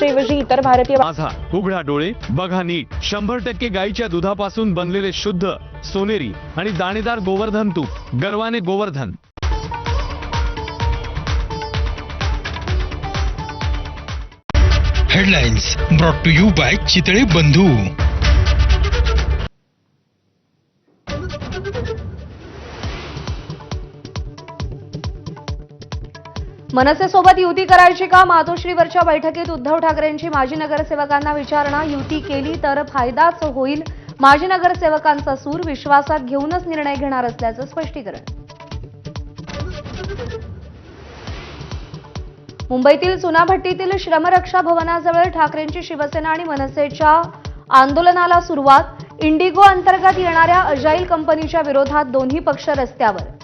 ऐवजी इतर भारतीय माझा उघडा डोळे बघा नीट 100% गाईच्या दुधापासून बनलेले शुद्ध सोनेरी आणि दाणेदार गोवर्धन तूप गर्वाने Govardhan. Headlines brought to you by Chitale Bandhu. मनसेसोबत युती करायची का? मातोश्रीवरच्या बैठकीत उद्धव ठाकरेंची माजी नगरसेवकांना विचारणा। युती केली तर फायदाच होईल, माजी नगरसेवकांचा सूर। विश्वासात घेऊनच निर्णय घेणार असल्याचं स्पष्टीकरण। मुंबईतील चुनाभट्टीतील श्रमरक्षा भवनाजवळ ठाकरेंची शिवसेना आणि मनसेच्या आंदोलनाला सुरुवात। इंडिगो अंतर्गत येणाऱ्या अजाईल कंपनीच्या विरोधात दोन्ही पक्ष रस्त्यावर।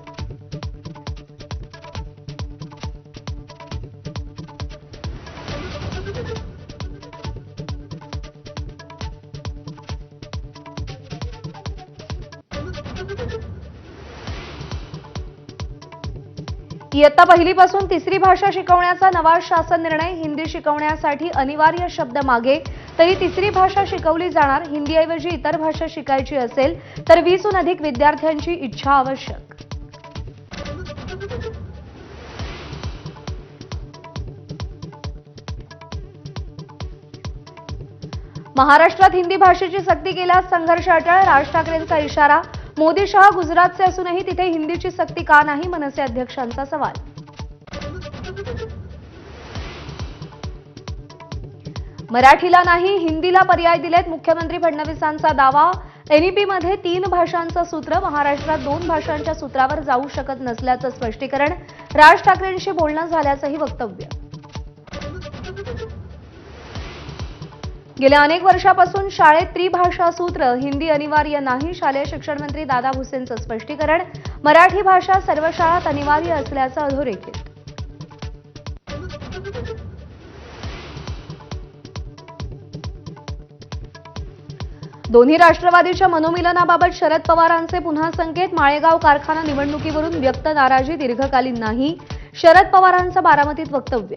इयत्ता पहिलीपासून तिसरी भाषा शिकवण्याचा नवा शासन निर्णय। हिंदी शिकवण्यासाठी अनिवार्य शब्द मागे, तरी तिसरी भाषा शिकवली जाणार। हिंदीऐवजी इतर भाषा शिकायची असेल तर 20हून अधिक विद्यार्थ्यांची इच्छा आवश्यक। महाराष्ट्रात हिंदी भाषेची सक्ती केल्यास संघर्ष अटळ, राज ठाकरेंचा इशारा। मोदी शहा गुजरातचे असूनही तिथे हिंदीची सक्ती का नाही? मनसे अध्यक्षांचा सवाल। मराठीला नाही हिंदीला पर्याय दिलेत, मुख्यमंत्री फडणवीसांचा दावा। एनईपीमध्ये 3 भाषांचं सूत्र, महाराष्ट्रात 2 भाषांच्या सूत्रावर जाऊ शकत नसल्याचं स्पष्टीकरण। राज ठाकरेंशी बोलणं झाल्याचंही वक्तव्य। गेल्या अनेक वर्षापासून शाळेत त्रिभाषा सूत्र, हिंदी अनिवार्य नाही। शालेय शिक्षण मंत्री दादा भुसेंचं स्पष्टीकरण। मराठी भाषा सर्व शाळांत अनिवार्य असल्याचं अधोरेखित। दोन्ही राष्ट्रवादीच्या मनोमिलनाबाबत शरद पवारांचे पुन्हा संकेत। माळेगाव कारखाना निवडणुकीवरून व्यक्त नाराजी दीर्घकालीन नाही, शरद पवारांचं बारामतीत वक्तव्य।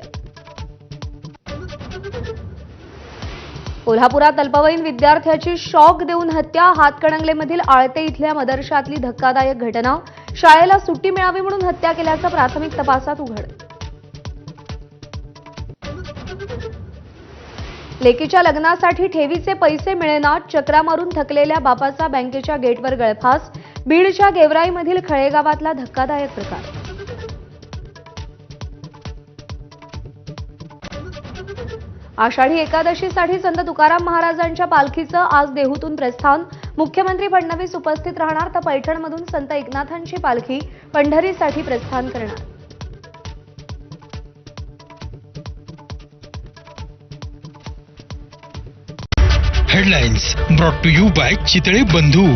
कोल्हापुरात अल्पवयीन विद्यार्थ्याची शॉक देऊन हत्या। हातकणंगलेमधील आळते इथल्या मदरशातली धक्कादायक घटना। शाळेला सुट्टी मिळावी म्हणून हत्या केल्याचं प्राथमिक तपासात उघड। लेकीच्या लग्नासाठी ठेवीचे पैसे मिळेनात, चक्रा मारून थकलेल्या बापाचा बँकेच्या गेटवर गळफास। बीडच्या गेवराईमधील खळेगावातला धक्कादायक प्रकार। आषाढी एकादशीसाठी संत तुकाराम महाराजांच्या पालखीचं आज देहूतून प्रस्थान। मुख्यमंत्री फडणवीस उपस्थित राहणार, तर पैठणमधून संत एकनाथांची पालखी पंढरीसाठी प्रस्थान करणार। Headlines brought to you by Chitale बंधू।